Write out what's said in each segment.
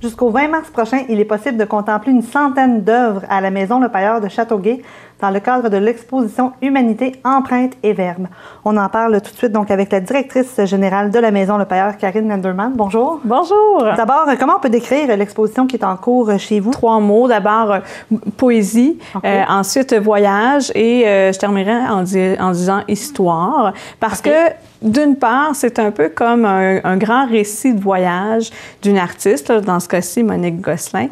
Jusqu'au 20 mars prochain, il est possible de contempler une centaine d'œuvres à la Maison Le Pailleur de Châteauguay dans le cadre de l'exposition Humanité, empreinte et verbe. On en parle tout de suite donc avec la directrice générale de la Maison Le Pailleur, Karine Lenderman. Bonjour. Bonjour. D'abord, comment on peut décrire l'exposition qui est en cours chez vous? 3 mots. D'abord, poésie, ensuite voyage et je terminerai en disant histoire. Parce que d'une part, c'est un peu comme un grand récit de voyage d'une artiste, dans ce cas-ci, Monique Gosselin,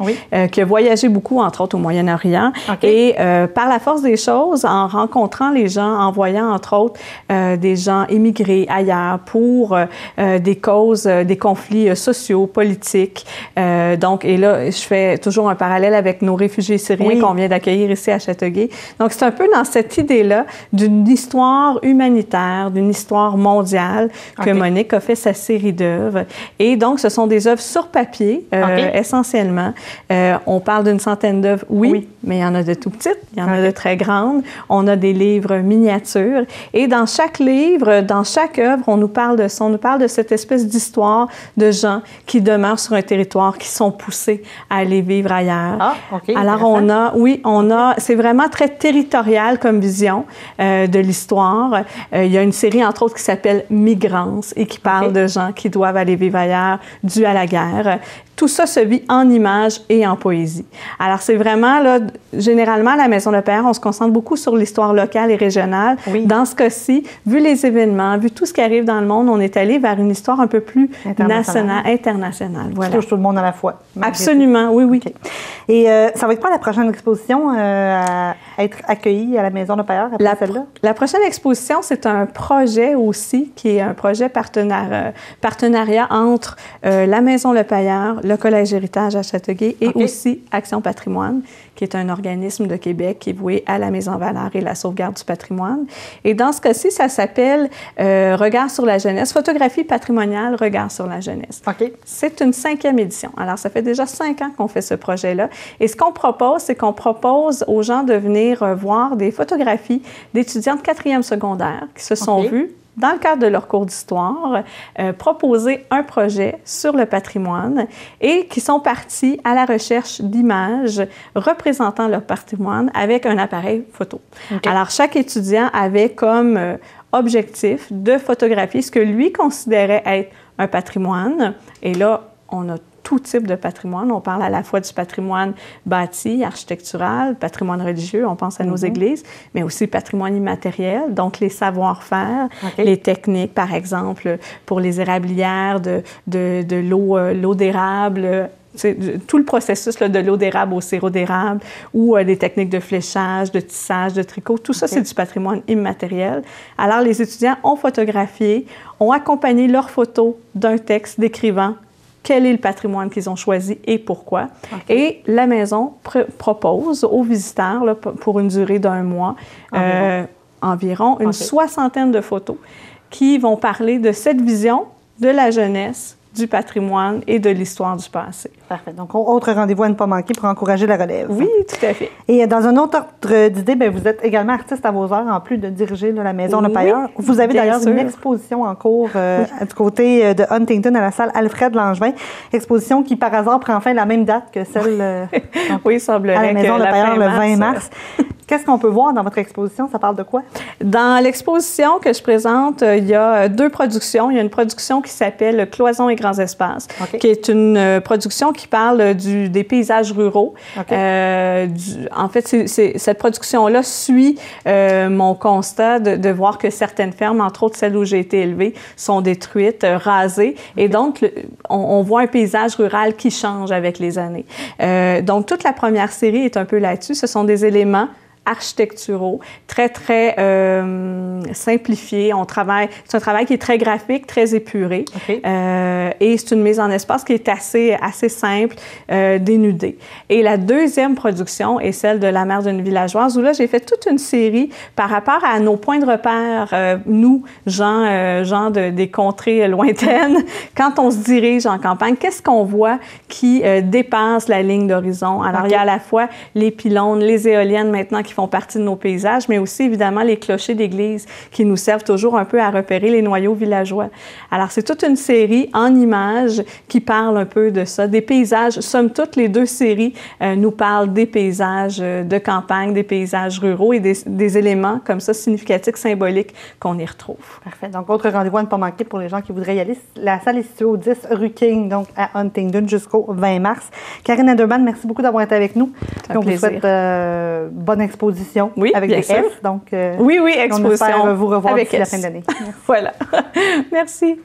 qui a voyagé beaucoup, entre autres, au Moyen-Orient. Et par la force des choses, en rencontrant les gens, en voyant, entre autres, des gens émigrés ailleurs pour des causes, des conflits sociaux, politiques. Donc, et là, je fais toujours un parallèle avec nos réfugiés syriens qu'on vient d'accueillir ici à Châteauguay. Donc, c'est un peu dans cette idée-là d'une histoire humanitaire, d'une histoire mondiale que Monique a fait sa série d'œuvres. Et donc, ce sont des œuvres sur papier, essentiellement. On parle d'une centaine d'œuvres, mais il y en a de tout petites, il y en a de très grandes. On a des livres miniatures. Et dans chaque livre, dans chaque œuvre, on nous parle de ça. On nous parle de cette espèce d'histoire de gens qui demeurent sur un territoire, qui sont poussés à aller vivre ailleurs. Alors, c'est vraiment très territorial comme vision de l'histoire. Il y a une série, entre autres, qui s'appelle Migrance et qui parle de gens qui doivent aller vivre ailleurs dû à la guerre. Tout ça se vit en images et en poésie. Alors, c'est vraiment, là, généralement, à la Maison Le Pailleur, on se concentre beaucoup sur l'histoire locale et régionale. Dans ce cas-ci, vu les événements, vu tout ce qui arrive dans le monde, on est allé vers une histoire un peu plus nationale, internationale. Voilà. Qui touche tout le monde à la fois. Absolument, oui. Et ça va être quoi la prochaine exposition à être accueillie à la Maison Le Pailleur après celle-là? La prochaine exposition, c'est un projet aussi, qui est un projet partenariat entre la Maison Le Pailleur, le Collège Héritage à Châteauguay et aussi Action Patrimoine, qui est un organisme de Québec qui est voué à la mise en valeur et la sauvegarde du patrimoine. Et dans ce cas-ci, ça s'appelle Regard sur la jeunesse, photographie patrimoniale, Regard sur la jeunesse. C'est une 5e édition. Alors, ça fait déjà 5 ans qu'on fait ce projet-là. Et ce qu'on propose, c'est qu'on propose aux gens de venir voir des photographies d'étudiants de 4e secondaire qui se sont vus dans le cadre de leur cours d'histoire, proposer un projet sur le patrimoine et qui sont partis à la recherche d'images représentant leur patrimoine avec un appareil photo. Alors, chaque étudiant avait comme objectif de photographier ce que lui considérait être un patrimoine. Et là, on a tout type de patrimoine. On parle à la fois du patrimoine bâti, architectural, patrimoine religieux, on pense à nos églises, mais aussi patrimoine immatériel, donc les savoir-faire, les techniques, par exemple, pour les érablières, de l'eau d'érable, tout le processus là, de l'eau d'érable au sirop d'érable ou des techniques de fléchage, de tissage, de tricot, tout ça, c'est du patrimoine immatériel. Alors, les étudiants ont photographié, ont accompagné leurs photos d'un texte décrivant quel est le patrimoine qu'ils ont choisi et pourquoi. Et la maison propose aux visiteurs, là, pour une durée d'1 mois, environ une 60aine de photos qui vont parler de cette vision de la jeunesse, du patrimoine et de l'histoire du passé. Parfait. Donc, autre rendez-vous à ne pas manquer pour encourager la relève. Oui, tout à fait. Et dans un autre ordre d'idée, vous êtes également artiste à vos heures, en plus de diriger la Maison Le Pailleur. Vous avez d'ailleurs une exposition en cours du côté de Huntington à la salle Alfred Langevin. Exposition qui, par hasard, prend fin la même date que celle il semblerait à la Maison Le Pailleur le 20 mars. Qu'est-ce qu'on peut voir dans votre exposition? Ça parle de quoi? Dans l'exposition que je présente, il y a 2 productions. Il y a une production qui s'appelle Cloisons et grands espaces, qui est une production qui parle des paysages ruraux. En fait, cette production-là suit mon constat de voir que certaines fermes, entre autres celles où j'ai été élevée, sont détruites, rasées. Et donc, on voit un paysage rural qui change avec les années. Donc, toute la première série est un peu là-dessus. Ce sont des éléments architecturaux, très simplifiés. C'est un travail qui est très graphique, très épuré. Et c'est une mise en espace qui est assez simple, dénudée. Et la 2e production est celle de La mère d'une villageoise, où là, j'ai fait toute une série par rapport à nos points de repère, nous, gens des contrées lointaines, quand on se dirige en campagne, qu'est-ce qu'on voit qui dépasse la ligne d'horizon? Alors, il y a à la fois les pylônes, les éoliennes maintenant qui qui font partie de nos paysages, mais aussi évidemment les clochers d'église qui nous servent toujours un peu à repérer les noyaux villageois. Alors, c'est toute une série en images qui parle un peu de ça, des paysages. Somme toute, les 2 séries nous parlent des paysages de campagne, des paysages ruraux et des éléments comme ça significatifs, symboliques qu'on y retrouve. Parfait. Donc, autre rendez-vous à ne pas manquer pour les gens qui voudraient y aller. La salle est située au 10 rue King, donc à Huntingdon, jusqu'au 20 mars. Karine Ederman, merci beaucoup d'avoir été avec nous. Un plaisir. On vous souhaite bonne exposition avec des sûr. F. Donc, oui, exposition. On espère vous revoir avec d'ici la fin de l'année. Voilà. Merci.